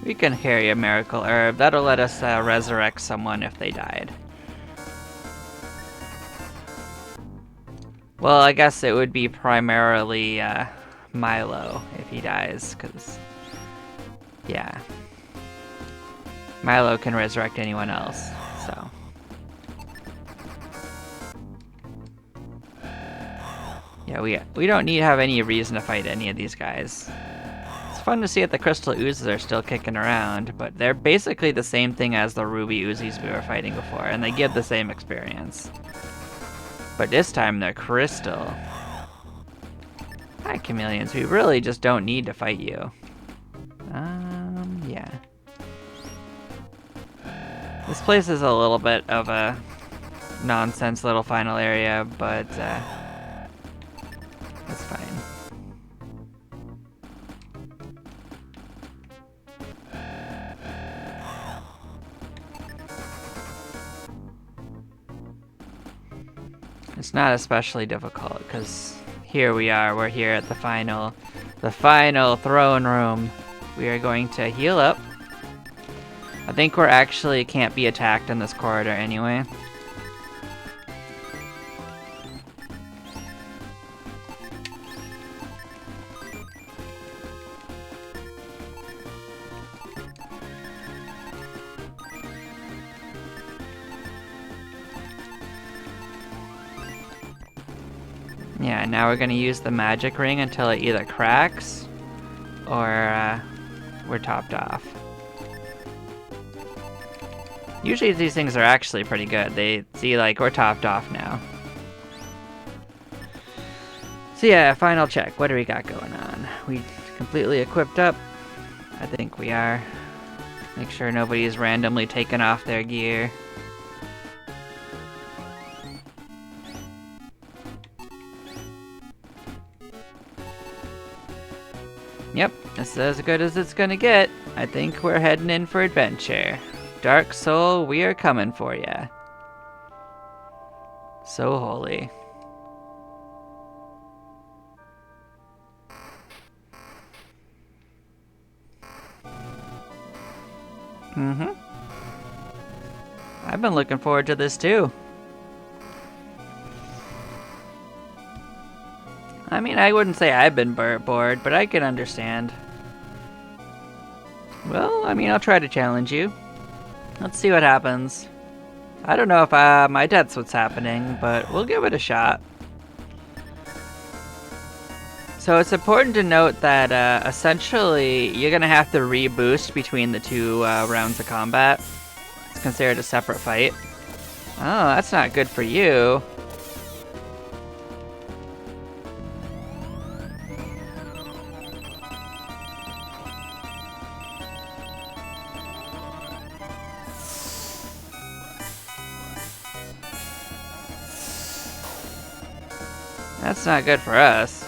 A: We can carry a miracle herb. That'll let us resurrect someone if they died. Well, I guess it would be primarily Milo if he dies, because, yeah. Milo can resurrect anyone else, so. Yeah, we don't need to have any reason to fight any of these guys. It's fun to see that the crystal oozes are still kicking around, but they're basically the same thing as the ruby oozes we were fighting before, and they give the same experience. But this time they're crystal. Hi, chameleons. We really just don't need to fight you. Yeah. This place is a little bit of a nonsense little final area, but that's fine. It's not especially difficult, because here we are, we're here at the final throne room. We are going to heal up. I think we're actually can't be attacked in this corridor anyway. Yeah, now we're gonna use the magic ring until it either cracks or we're topped off. Usually these things are actually pretty good. They see, like, we're topped off now. So yeah, final check. What do we got going on? We completely equipped up? I think we are. Make sure nobody's randomly taken off their gear. Yep, this is as good as it's gonna get. I think we're heading in for adventure. Dark Soul, we are coming for ya. So holy. I've been looking forward to this too. I mean, I wouldn't say I've been bored, but I can understand. Well, I mean, I'll try to challenge you. Let's see what happens. I don't know if my death's what's happening, but we'll give it a shot. So it's important to note that essentially you're gonna have to reboost between the two rounds of combat. It's considered a separate fight. Oh, that's not good for you. That's not good for us.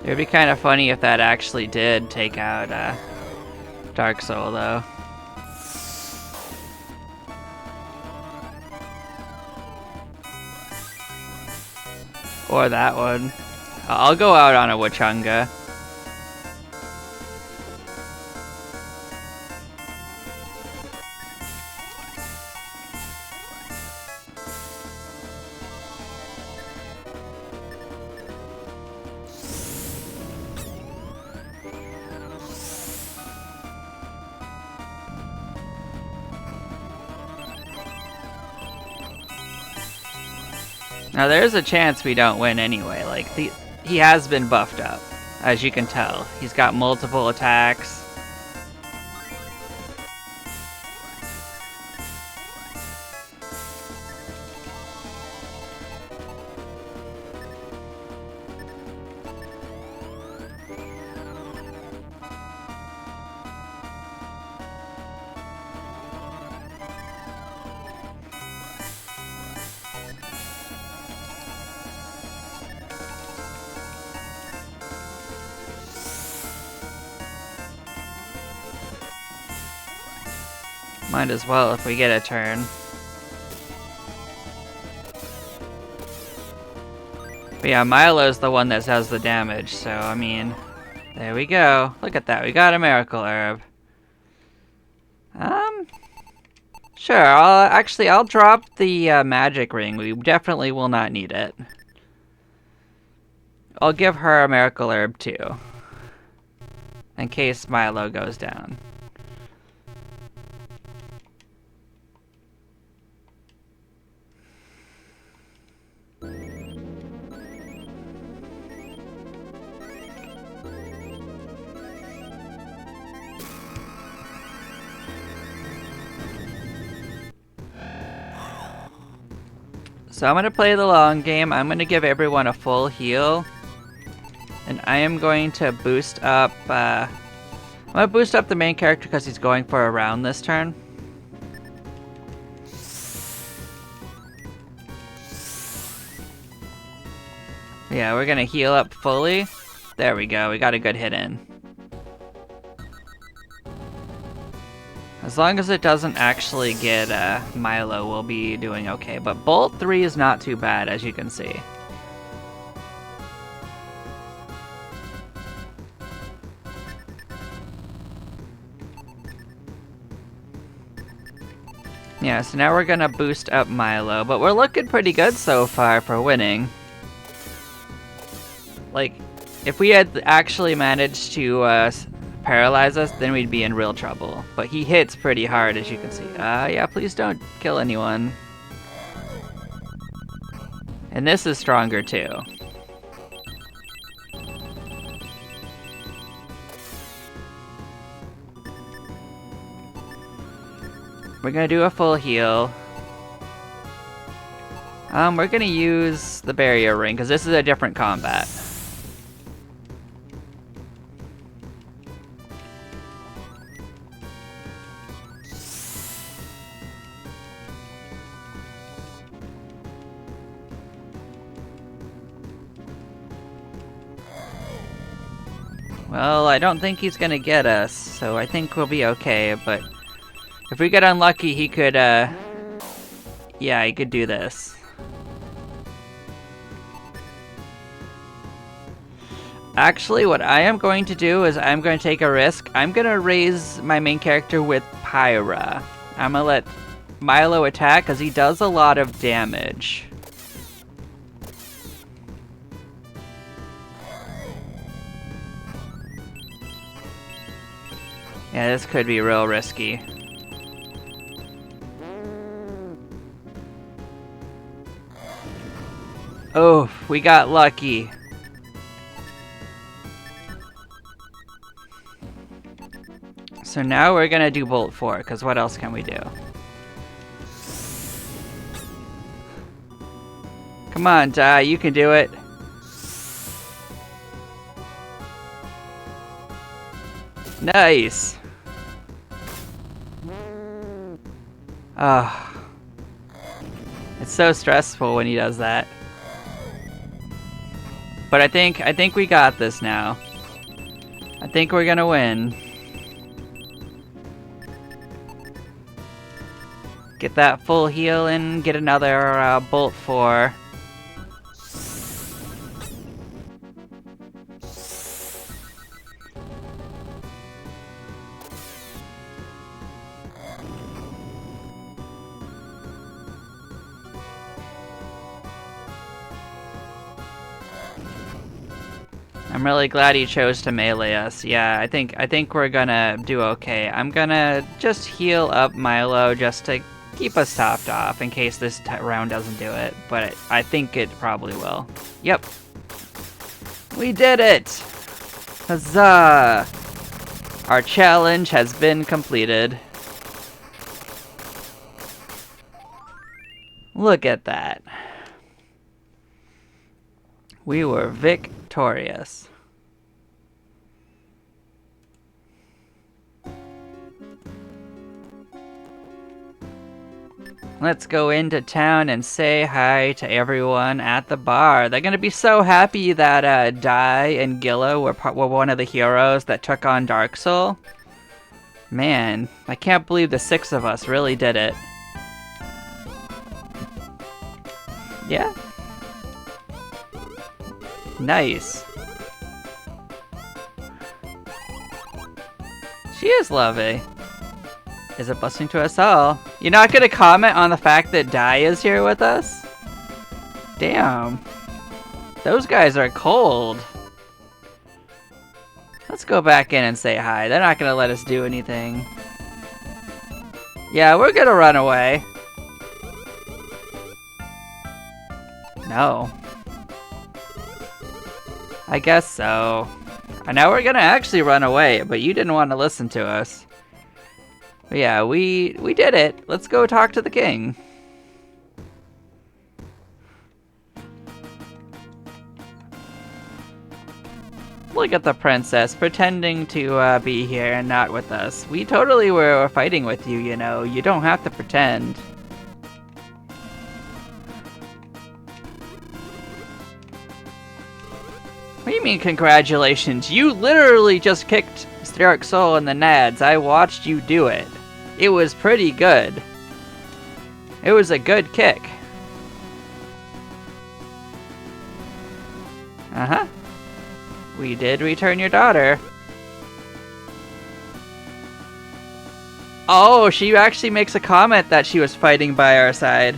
A: It would be kind of funny if that actually did take out Dark Soul, though. Or that one. I'll go out on a Wachunga. Now there's a chance we don't win anyway. Like he has been buffed up, as you can tell. He's got multiple attacks. Might as well if we get a turn. But yeah, Milo's the one that does the damage, so I mean, there we go. Look at that, we got a Miracle Herb. Sure, I'll drop the magic ring. We definitely will not need it. I'll give her a Miracle Herb too, in case Milo goes down. So I'm going to play the long game. I'm going to give everyone a full heal. And I am going to boost up... I'm going to boost up the main character because he's going for a round this turn. Yeah, we're going to heal up fully. There we go. We got a good hit in. As long as it doesn't actually get Milo, we'll be doing okay. But Bolt 3 is not too bad, as you can see. Yeah, so now we're gonna boost up Milo, but we're looking pretty good so far for winning. Like, if we had actually managed to paralyze us, then we'd be in real trouble. But he hits pretty hard, as you can see. Yeah, please don't kill anyone. And this is stronger, too. We're gonna do a full heal. We're gonna use the barrier ring, because this is a different combat. Well, I don't think he's gonna get us, so I think we'll be okay, but if we get unlucky, he could, yeah, he could do this. Actually, what I am going to do is I'm going to take a risk. I'm going to raise my main character with Pyra. I'm going to let Milo attack because he does a lot of damage. Yeah, this could be real risky. Oh, we got lucky. So now we're gonna do Bolt 4, because what else can we do? Come on, Die, you can do it. Nice. Ah. It's so stressful when he does that. But I think we got this now. I think we're gonna win. Get that full heal and get another Bolt 4. I'm really glad he chose to melee us. Yeah, I think we're gonna do okay. I'm gonna just heal up Milo just to keep us topped off in case this round doesn't do it, but I think it probably will. Yep. We did it! Huzzah! Our challenge has been completed. Look at that. We were victorious. Let's go into town and say hi to everyone at the bar. They're gonna be so happy that Dai and Gilla were one of the heroes that took on Dark Soul. Man, I can't believe the 6 of us really did it. Yeah. Nice. She is lovely. Is a blessing to us all. You're not gonna comment on the fact that Dai is here with us? Damn. Those guys are cold. Let's go back in and say hi. They're not gonna let us do anything. Yeah, we're gonna run away. No. I guess so. I know we're gonna actually run away, but you didn't want to listen to us. But yeah, we did it. Let's go talk to the king. Look at the princess pretending to be here and not with us. We totally were fighting with you, you know. You don't have to pretend. What do you mean congratulations? You literally just kicked Dark Soul in the nads. I watched you do it. It was pretty good. It was a good kick. Uh-huh. We did return your daughter. Oh, she actually makes a comment that she was fighting by our side.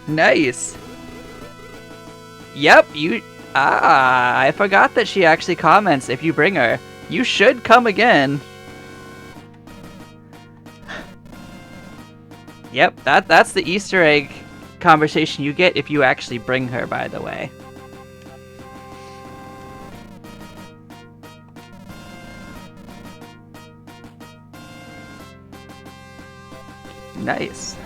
A: Nice. Yep, you... Ah, I forgot that she actually comments if you bring her. You should come again. Yep, that's the Easter egg conversation you get if you actually bring her, by the way. Nice.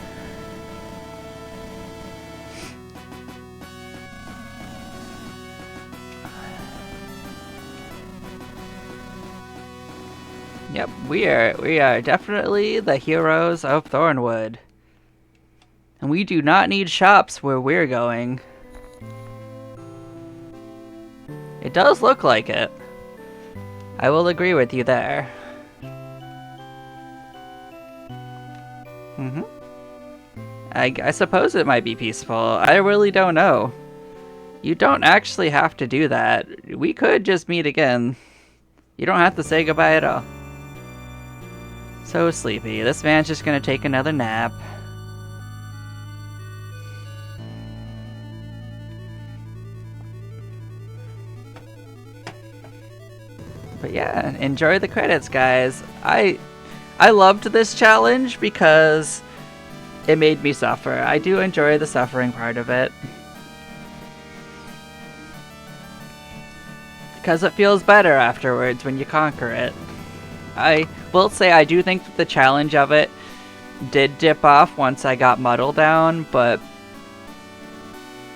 A: Yep, we are definitely the heroes of Thornwood. And we do not need shops where we're going. It does look like it. I will agree with you there. Mm-hmm. I suppose it might be peaceful. I really don't know. You don't actually have to do that. We could just meet again. You don't have to say goodbye at all. So sleepy. This man's just gonna take another nap. But yeah, enjoy the credits, guys. I loved this challenge because it made me suffer. I do enjoy the suffering part of it. Because it feels better afterwards when you conquer it. I will say I do think that the challenge of it did dip off once I got Muddle down, but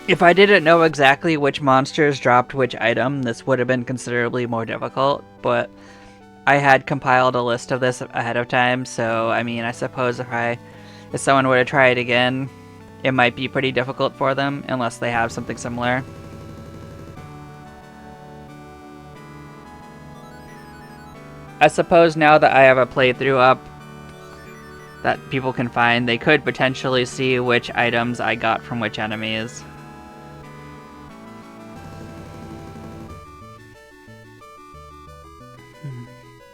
A: if I didn't know exactly which monsters dropped which item, this would have been considerably more difficult, but I had compiled a list of this ahead of time, so I mean, I suppose if someone were to try it again, it might be pretty difficult for them, unless they have something similar. I suppose now that I have a playthrough up that people can find, they could potentially see which items I got from which enemies.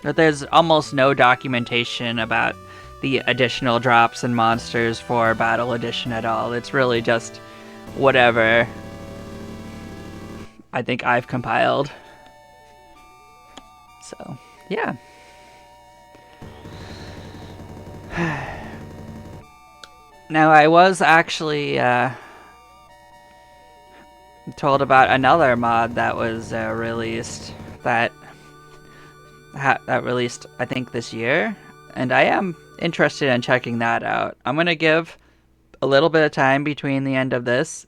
A: But there's almost no documentation about the additional drops and monsters for Battle Edition at all. It's really just whatever I think I've compiled. So, yeah. Now, I was actually told about another mod that was released that released, I think, this year, and I am interested in checking that out. I'm gonna give a little bit of time between the end of this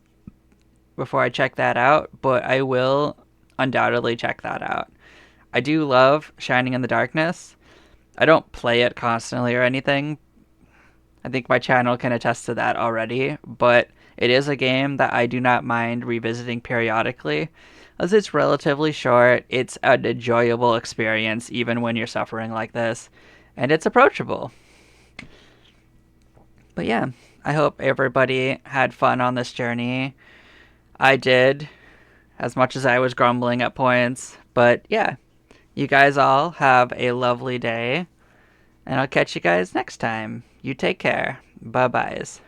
A: before I check that out, but I will undoubtedly check that out. I do love Shining in the Darkness. I don't play it constantly or anything. I think my channel can attest to that already, but it is a game that I do not mind revisiting periodically, as it's relatively short, it's an enjoyable experience even when you're suffering like this, and it's approachable. But yeah, I hope everybody had fun on this journey. I did, as much as I was grumbling at points, but yeah, you guys all have a lovely day, and I'll catch you guys next time. You take care. Bye-byes.